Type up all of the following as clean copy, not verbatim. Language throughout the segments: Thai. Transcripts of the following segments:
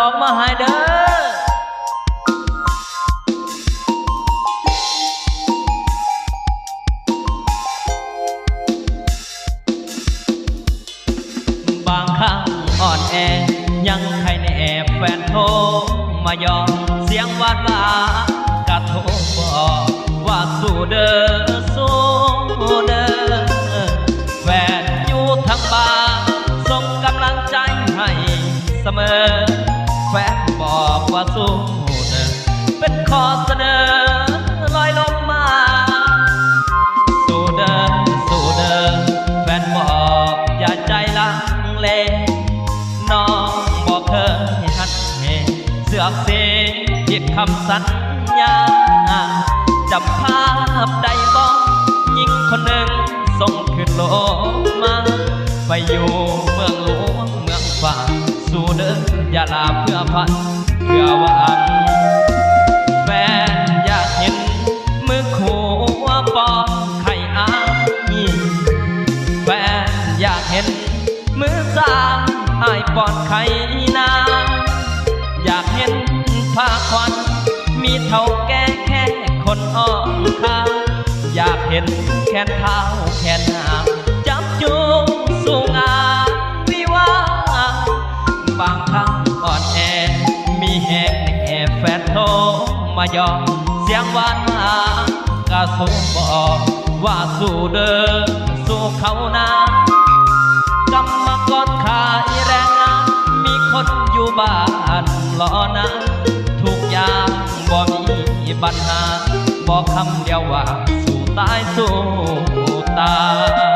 องมาให้เด้อบางครั้งอ่อนแอยังใครแน่แฟนโทรมายอมเสียงหวานหวานกะโทรบอกว่าสู้เด้อสู้เด้อแฟนอยู่ทางบ้านส่งกำลังใจให้เสมอแฟนบอกว่าสู้เด้อเป็นข้อเสนอลอยลงมาสู้เด้อสู้เด้อแฟนบอกอย่าใจลังเลน้องบอกเคยหัดเหเสือกเสียผิดคำสัญญาจำภาพใดบ้องยิ่งคนหนึ่งส่งขึ้นโลมาไปอยู่เมืองหลวงเมืองฟ้าสู้เดินอย่าลาเพื่อพันเพื่อหวังแฟนอยากเห็นมือคู่ว่าปอนไข่อายแฟนอยากเห็นมือสามอายปอนไข่นาอยากเห็นผ้าควันมีเท่าแก่แค่คนอ้อมข้างอยากเห็นแขนเท้าแขนหางจับจูงสู่งานวิวาบางครั้งอ่อนแอมีแหงแอบแฟนโทรมายอมเสียงหวานมากะส่งบอกว่าสู้เด้อสู้เขานากำมากรขายแรงงานมีคนอยู่บ้านรอนะทุกอย่างบ่มีปัญหาบอกคำเดียวว่าสู้ตายสู้ตาย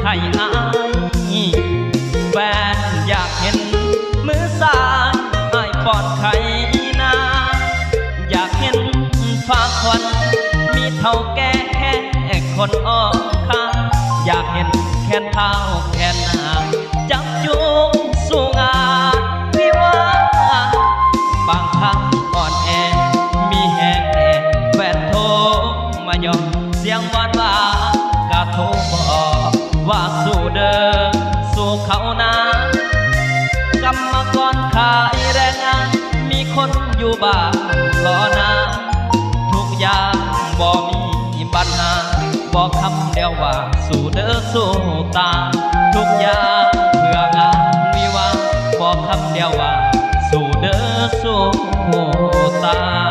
ไข่อายแฟนอยากเห็นมือซ้ายอายปอนไข่นาอยากเห็นฟ้าควันมีเท่าแก่แค่คนอ้อมข้างอยากเห็นแขนเท้าแขนหางจับจูงสู่งานวิวาบางครั้งอ่อนแอมีแหงแน่แฟนโทรมายอมเสียงหวานหวานกะโทรบอกว่าสู้เด้อสู้เขานากำมากรขายแรงงานมีคนอยู่บ้านรอนาทุกอย่างบ่มีปัญหาบอกคำเดียวว่าสู้เด้อสู้ตายทุกอย่างเพื่องานวิวาบอกคำเดียวว่าสู้เด้อสู้ตาย